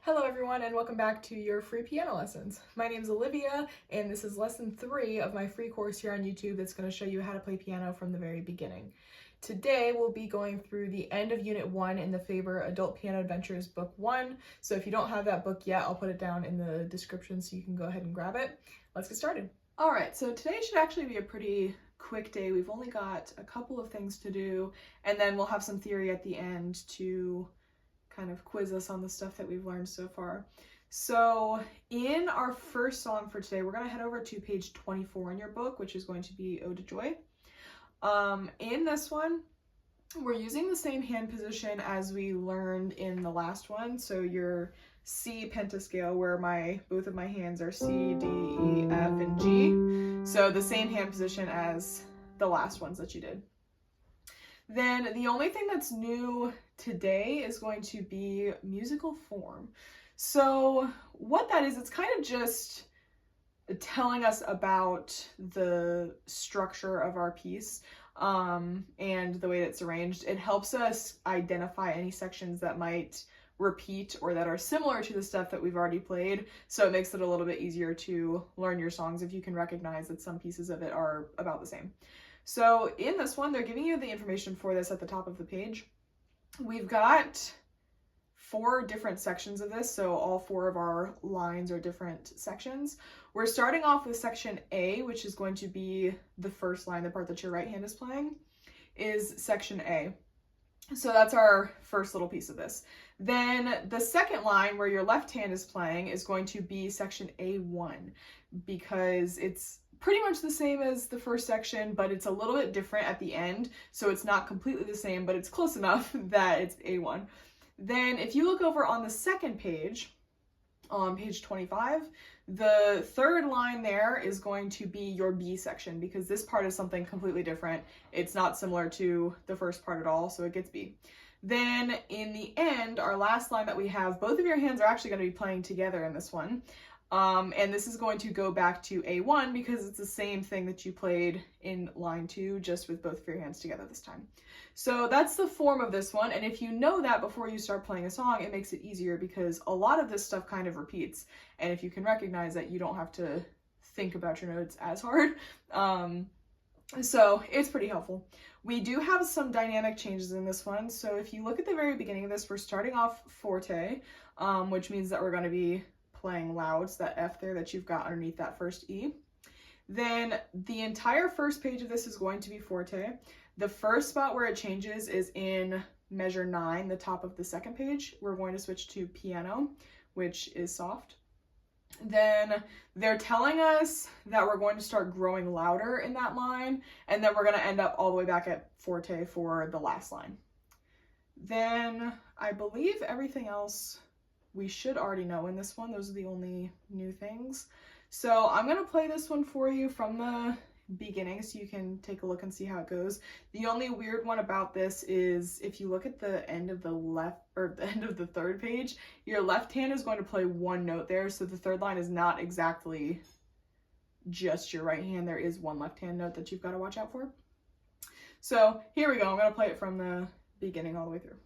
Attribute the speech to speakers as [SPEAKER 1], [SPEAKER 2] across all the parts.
[SPEAKER 1] Hello everyone and welcome back to your free piano lessons. My name is Olivia and this is lesson 3 of my free course here on YouTube that's going to show you how to play piano from the very beginning. Today we'll be going through the end of Unit 1 in the Faber Adult Piano Adventures Book 1. So if you don't have that book yet, I'll put it down in the description so you can go ahead and grab it. Let's get started. Alright, so today should actually be a pretty quick day. We've only got a couple of things to do and then we'll have some theory at the end to kind of quiz us on the stuff that we've learned so far. So in our first song for today, we're going to head over to page 24 in your book, which is going to be Ode to Joy. In this one, we're using the same hand position as we learned in the last one. So your C pentascale, where both of my hands are C, D, E, F, and G. So the same hand position as the last ones that you did. Then the only thing that's new today is going to be musical form. So what that is, it's kind of just telling us about the structure of our piece and the way that it's arranged. It helps us identify any sections that might repeat or that are similar to the stuff that we've already played. So it makes it a little bit easier to learn your songs if you can recognize that some pieces of it are about the same. So in this one, they're giving you the information for this at the top of the page. We've got 4 different sections of this, so all 4 of our lines are different sections. We're starting off with section A, which is going to be the first line, the part that your right hand is playing, is section A. So that's our first little piece of this. Then the second line where your left hand is playing is going to be section A1 because it's pretty much the same as the first section, but it's a little bit different at the end. So it's not completely the same, but it's close enough that it's A1. Then if you look over on the second page, on page 25, the third line there is going to be your B section because this part is something completely different. It's not similar to the first part at all, so it gets B. Then in the end, our last line that we have, both of your hands are actually going to be playing together in this one. And this is going to go back to A1 because it's the same thing that you played in line 2, just with both of your hands together this time. So that's the form of this one. And if you know that before you start playing a song, it makes it easier because a lot of this stuff kind of repeats. And if you can recognize that, you don't have to think about your notes as hard. So it's pretty helpful. We do have some dynamic changes in this one. So if you look at the very beginning of this, we're starting off forte, which means that we're going to be playing loud, so that F there that you've got underneath that first E. Then the entire first page of this is going to be forte. The first spot where it changes is in measure 9, the top of the second page. We're going to switch to piano, which is soft. Then they're telling us that we're going to start growing louder in that line, and then we're going to end up all the way back at forte for the last line. Then I believe everything else we should already know in this one. Those are the only new things. So I'm going to play this one for you from the beginning so you can take a look and see how it goes. The only weird one about this is if you look at the end of the left or the end of the third page, your left hand is going to play one note there. So the third line is not exactly just your right hand. There is one left hand note that you've got to watch out for. So here we go. I'm going to play it from the beginning all the way through.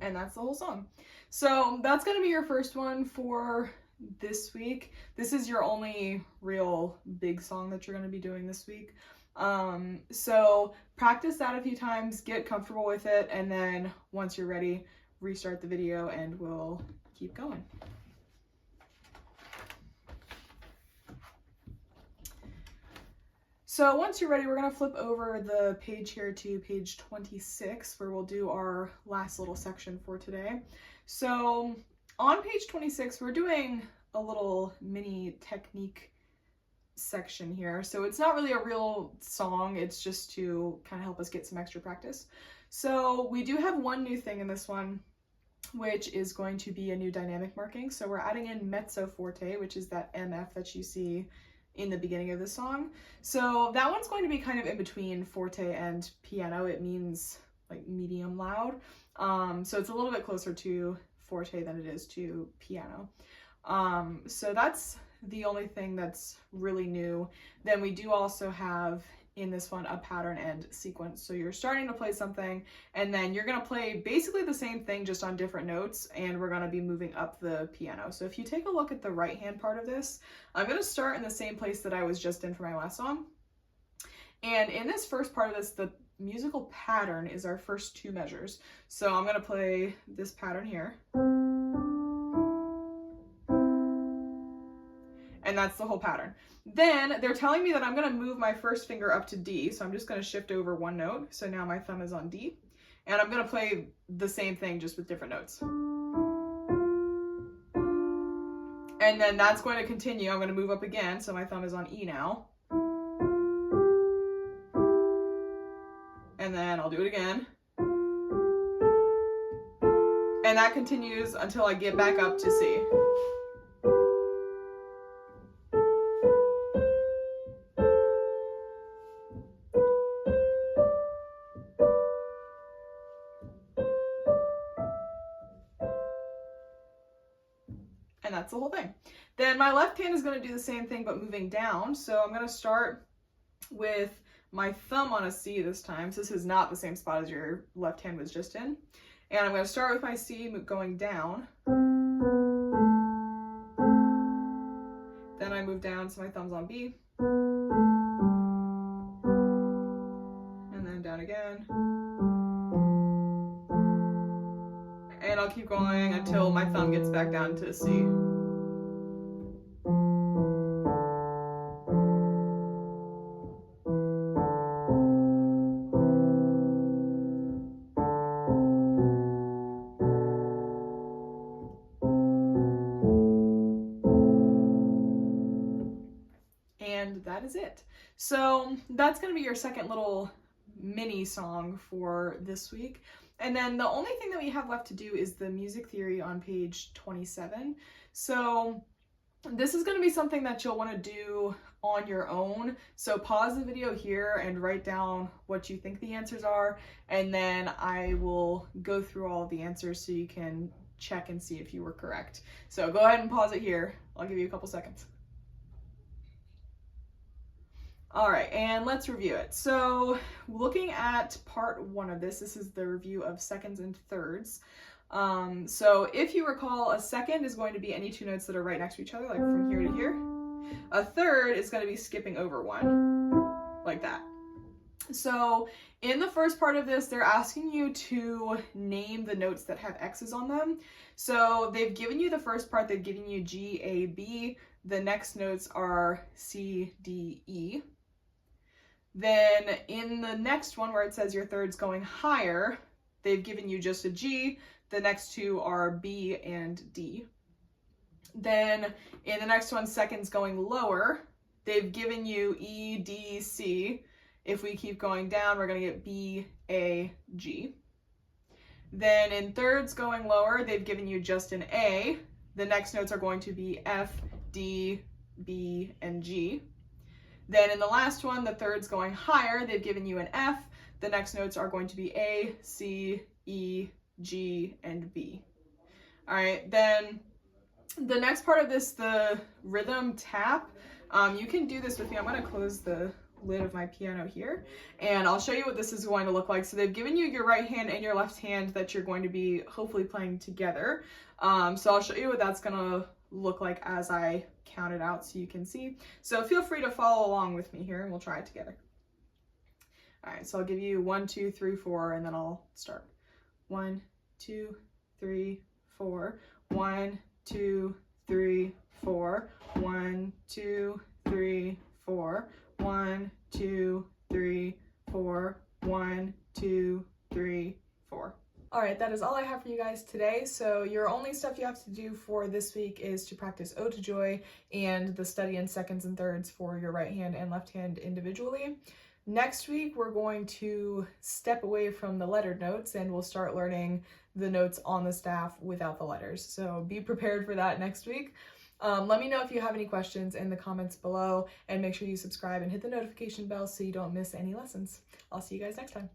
[SPEAKER 1] And that's the whole song. So that's going to be your first one for this week. This is your only real big song that you're going to be doing this week. So practice that a few times, get comfortable with it, and then once you're ready, restart the video and we'll keep going. So once you're ready, we're going to flip over the page here to page 26, where we'll do our last little section for today. So on page 26, we're doing a little mini technique section here. So it's not really a real song, it's just to kind of help us get some extra practice. So we do have one new thing in this one, which is going to be a new dynamic marking. So we're adding in mezzo forte, which is that MF that you see in the beginning of the song. So that one's going to be kind of in between forte and piano. It means like medium loud. So it's a little bit closer to forte than it is to piano. So that's the only thing that's really new. Then we do also have in this one a pattern and sequence. So you're starting to play something and then you're going to play basically the same thing just on different notes, and we're going to be moving up the piano. So if you take a look at the right hand part of this, I'm going to start in the same place that I was just in for my last song. And in this first part of this, the musical pattern is our first two measures. So I'm going to play this pattern here. And that's the whole pattern. Then they're telling me that I'm going to move my first finger up to D, so I'm just going to shift over one note. So now my thumb is on D, and I'm going to play the same thing just with different notes. And then that's going to continue. I'm going to move up again, so my thumb is on E now. And then I'll do it again. And that continues until I get back up to C. And that's the whole thing. Then my left hand is going to do the same thing but moving down. So I'm going to start with my thumb on a C this time. So this is not the same spot as your left hand was just in. And I'm going to start with my C going down. Then I move down so my thumb's on B. And then down again. And I'll keep going until my thumb gets back down to C. And that is it. So that's going to be your second little mini song for this week. And then the only thing that we have left to do is the music theory on page 27. So this is going to be something that you'll want to do on your own. So pause the video here and write down what you think the answers are. And then I will go through all of the answers so you can check and see if you were correct. So go ahead and pause it here. I'll give you a couple seconds. All right, and let's review it. So looking at part one of this is the review of seconds and thirds. So if you recall, a second is going to be any two notes that are right next to each other, like from here to here. A third is going to be skipping over one, like that. So in the first part of this, they're asking you to name the notes that have X's on them. So they've given you the first part, they've given you G, A, B. The next notes are C, D, E. Then in the next one where it says your third's going higher, they've given you just a G. The next two are B and D. Then in the next one, second's going lower. They've given you E, D, C. If we keep going down, we're going to get B, A, G. Then in thirds going lower, they've given you just an A. The next notes are going to be F, D, B, and G. Then in the last one, the third's going higher, they've given you an F. The next notes are going to be A, C, E, G, and B. All right, then the next part of this, the rhythm tap, you can do this with me. I'm going to close the lid of my piano here, and I'll show you what this is going to look like. So they've given you your right hand and your left hand that you're going to be hopefully playing together. So I'll show you what that's going to look like as I count it out so you can see. So feel free to follow along with me here and we'll try it together. All right, so I'll give you 1, 2, 3, 4, and then I'll start. 1, 2, 3, 4. 1, 2, 3, 4. 1, 2, 3, 4. 1, 2, 3, 4. 1, 2, 3, 4. Alright, that is all I have for you guys today. So your only stuff you have to do for this week is to practice Ode to Joy and the study in seconds and thirds for your right hand and left hand individually. Next week, we're going to step away from the lettered notes and we'll start learning the notes on the staff without the letters. So be prepared for that next week. Let me know if you have any questions in the comments below, and make sure you subscribe and hit the notification bell so you don't miss any lessons. I'll see you guys next time.